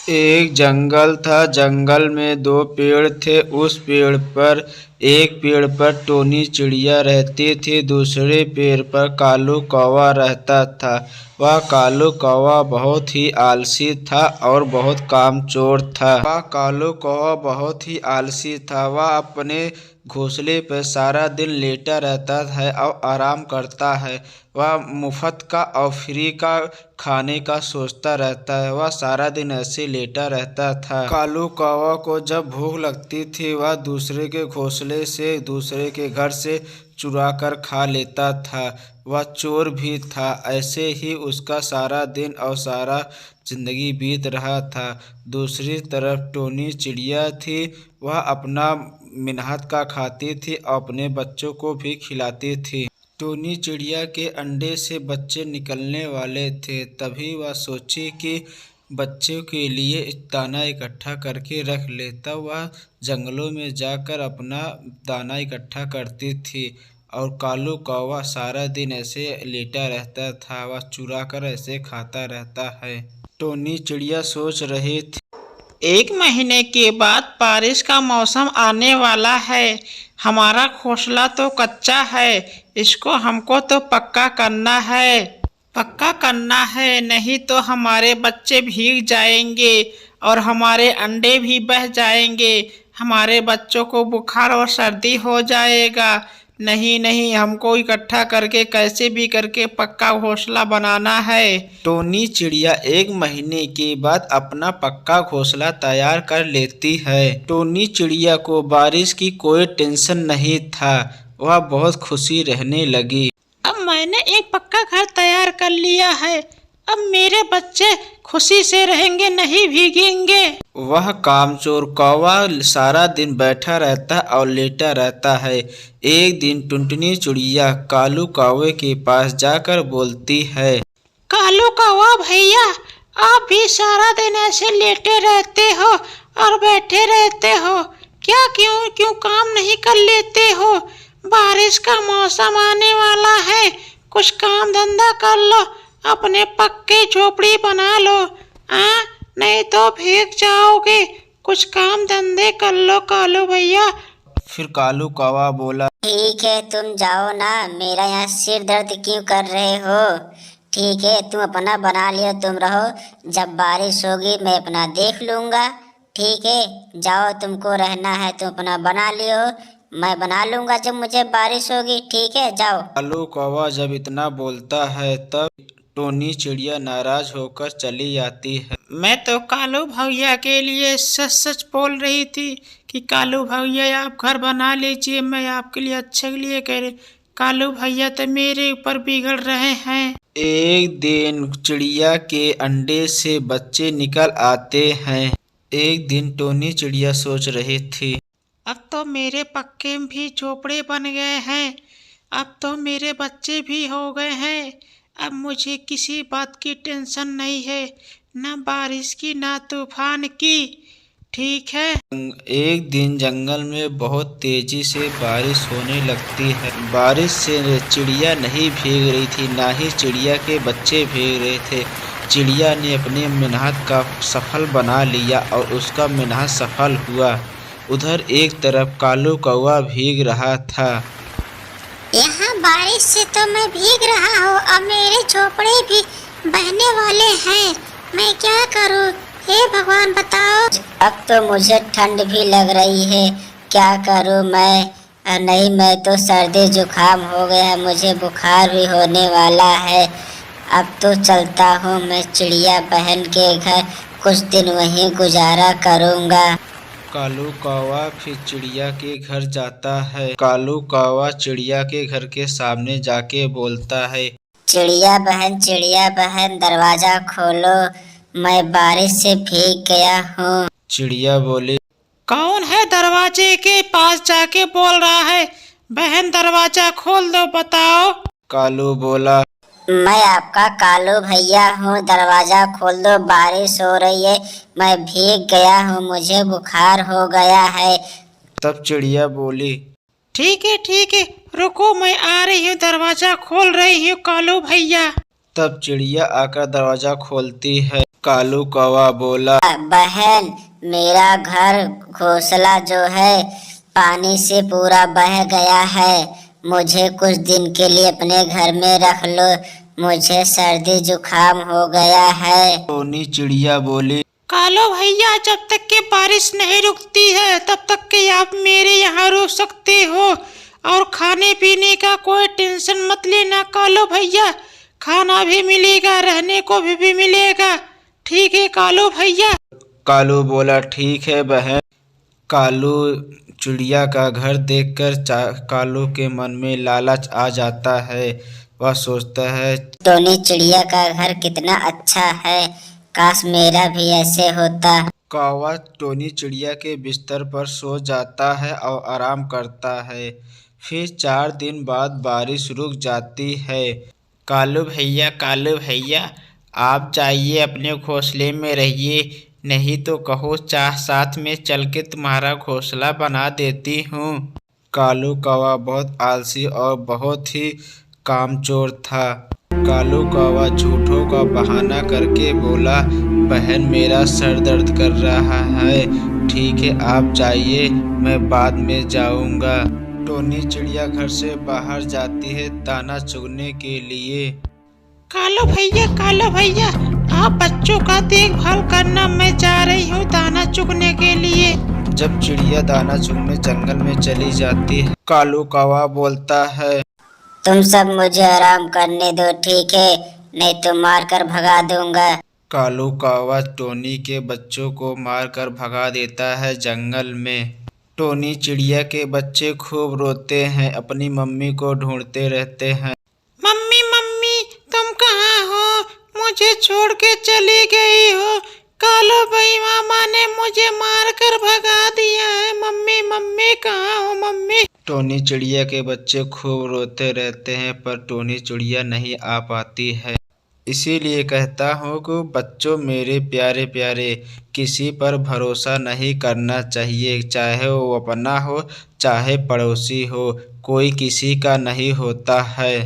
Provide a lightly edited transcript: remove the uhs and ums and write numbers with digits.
एक जंगल था। जंगल में दो पेड़ थे। उस पेड़ पर एक पेड़ पर टोनी चिड़िया रहती थी, दूसरे पेड़ पर कालू कौवा रहता था। वह कालू कौवा बहुत ही आलसी था और बहुत कामचोर था। वह कालू कौवा बहुत ही आलसी था। वह अपने घोंसले पर सारा दिन लेटा रहता है और आराम करता है। वह मुफ्त का और फ्री का खाने का सोचता रहता है। वह सारा दिन ऐसे लेटा रहता था। कालू कौवा को जब भूख लगती थी वह दूसरे के घोंसले से, दूसरे के घर से चुरा कर खा लेता था। वह चोर भी था। ऐसे ही उसका सारा दिन और सारा जिंदगी बीत रहा था। दूसरी तरफ टोनी चिड़िया थी। वह अपना मेहनत का खाती थी और अपने बच्चों को भी खिलाती थी। टोनी चिड़िया के अंडे से बच्चे निकलने वाले थे। तभी वह सोची कि बच्चों के लिए दाना इकट्ठा करके रख ले। तब वह जंगलों में जाकर अपना दाना इकट्ठा करती थी और कालू कौवा सारा दिन ऐसे लेटा रहता था। वह चुरा कर ऐसे खाता रहता है। टोनी चिड़िया सोच रही थी, 1 महीने के बाद बारिश का मौसम आने वाला है। हमारा घोंसला तो कच्चा है, इसको हमको तो पक्का करना है, नहीं तो हमारे बच्चे भीग जाएंगे और हमारे अंडे भी बह जाएंगे। हमारे बच्चों को बुखार और सर्दी हो जाएगा। नहीं, हमको इकट्ठा करके कैसे भी करके पक्का घोंसला बनाना है। टोनी चिड़िया 1 महीने के बाद अपना पक्का घोंसला तैयार कर लेती है। टोनी चिड़िया को बारिश की कोई टेंशन नहीं था। वह बहुत खुशी रहने लगी। अब मैंने एक पक्का घर तैयार कर लिया है। अब मेरे बच्चे खुशी से रहेंगे, नहीं भीगेंगे। वह कामचोर कौवा सारा दिन बैठा रहता और लेटा रहता है। एक दिन टुनटुनी चिड़िया कालू कौवे के पास जाकर बोलती है, कालू कौवा भैया, आप भी सारा दिन ऐसे लेटे रहते हो और बैठे रहते हो, क्यों काम नहीं कर लेते हो? बारिश का मौसम आने वाला है, कुछ काम धंधा कर लो, अपने पक्के झोपड़ी बना लो, नहीं तो भीग जाओगे। कुछ काम धंधे कर लो कालू भैया। फिर कालू कौवा बोला, ठीक है, तुम जाओ ना, मेरा यहाँ सिर दर्द क्यों कर रहे हो? ठीक है, तुम अपना बना लियो, तुम रहो, जब बारिश होगी मैं अपना देख लूँगा। ठीक है, जाओ, तुमको रहना है तुम अपना बना लियो, मैं बना लूँगा जब मुझे बारिश होगी। ठीक है, जाओ। कालू कौवा जब इतना बोलता है तब टोनी चिड़िया नाराज होकर चली जाती है। मैं तो कालू भैया के लिए सच सच बोल रही थी कि कालू भैया आप घर बना लीजिए, मैं आपके लिए अच्छे के लिए कह रही। कालू भैया तो मेरे ऊपर बिगड़ रहे हैं। एक दिन चिड़िया के अंडे से बच्चे निकल आते हैं। एक दिन टोनी चिड़िया सोच रही थी, अब तो मेरे पक्के भी झोपड़े बन गए हैं, अब तो मेरे बच्चे भी हो गए हैं। अब मुझे किसी बात की टेंशन नहीं है, ना बारिश की ना तूफान की। ठीक है। एक दिन जंगल में बहुत तेजी से बारिश होने लगती है। बारिश से चिड़िया नहीं भीग रही थी, ना ही चिड़िया के बच्चे भीग रहे थे। चिड़िया ने अपनी मेहनत का सफल बना लिया और उसका मेहनत सफल हुआ। उधर एक तरफ कालू कौवा भीग रहा था। यहाँ बारिश से तो मैं भीग रहा हूँ, अब मेरे झोपड़े भी बहने वाले हैं, मैं क्या करूँ? हे भगवान बताओ। अब तो मुझे ठंड भी लग रही है, क्या करूँ मैं? नहीं, मैं तो सर्दी जुकाम हो गया है, मुझे बुखार भी होने वाला है। अब तो चलता हूँ मैं चिड़िया बहन के घर, कुछ दिन वहीं गुजारा करूँगा। कालू कौवा फिर चिड़िया के घर जाता है। कालू कौवा चिड़िया के घर के सामने जाके बोलता है, चिड़िया बहन दरवाजा खोलो, मैं बारिश से भीग गया हूँ। चिड़िया बोली, कौन है दरवाजे के पास जाके बोल रहा है? बहन दरवाजा खोल दो, बताओ। कालू बोला, मैं आपका कालू भैया हूँ, दरवाजा खोल दो, बारिश हो रही है, मैं भीग गया हूँ, मुझे बुखार हो गया है। तब चिड़िया बोली, ठीक है, रुको, मैं आ रही हूँ, दरवाजा खोल रही हूँ कालू भैया। तब चिड़िया आकर दरवाजा खोलती है। कालू कौवा बोला, बहन, मेरा घर घोंसला जो है पानी से पूरा बह गया है। मुझे कुछ दिन के लिए अपने घर में रख लो, मुझे सर्दी जुकाम हो गया है। टोनी चिड़िया बोली, कालो भैया, जब तक कि बारिश नहीं रुकती है तब तक कि आप मेरे यहाँ रुक सकते हो, और खाने पीने का कोई टेंशन मत लेना कालो भैया। खाना भी मिलेगा, रहने को भी मिलेगा। ठीक है कालो भैया। कालू बोला, ठीक है बहन। कालू चिड़िया का घर देखकर कालू के मन में लालच आ जाता है। वह सोचता है, टोनी चिड़िया का घर कितना अच्छा है, काश मेरा भी ऐसे होता। कौवा टोनी चिड़िया के बिस्तर पर सो जाता है और आराम करता है। फिर 4 दिन बाद बारिश रुक जाती है। कालू भैया, आप जाइए, अपने घोंसले में रहिए, नहीं तो कहो साथ में चल के तुम्हारा घोंसला बना देती हूँ। कालू कौवा बहुत आलसी और बहुत ही कामचोर था। कालू कौवा झूठों का बहाना करके बोला, बहन मेरा सर दर्द कर रहा है, ठीक है आप जाइए, मैं बाद में जाऊंगा। टोनी चिड़िया घर से बाहर जाती है दाना चुगने के लिए। कालो भैया, आप बच्चों का देखभाल करना, मैं जा रही हूँ दाना चुगने के लिए। जब चिड़िया दाना चुगने जंगल में चली जाती है, कालू कौवा बोलता है, तुम सब मुझे आराम करने दो, ठीक है, नहीं तो मार कर भगा दूंगा। कालू कौवा टोनी के बच्चों को मारकर भगा देता है जंगल में। टोनी चिड़िया के बच्चे खूब रोते हैं, अपनी मम्मी को ढूंढते रहते हैं। मम्मी, तुम कहाँ हो? मुझे छोड़ के चली गई हो। कालो भाई मामा ने मुझे मार कर भगा दिया है। मम्मी कहाँ हो मम्मी? टोनी चिड़िया के बच्चे खूब रोते रहते हैं, पर टोनी चिड़िया नहीं आ पाती है। इसीलिए कहता हूँ कि बच्चों मेरे प्यारे प्यारे, किसी पर भरोसा नहीं करना चाहिए, चाहे वो अपना हो चाहे पड़ोसी हो, कोई किसी का नहीं होता है।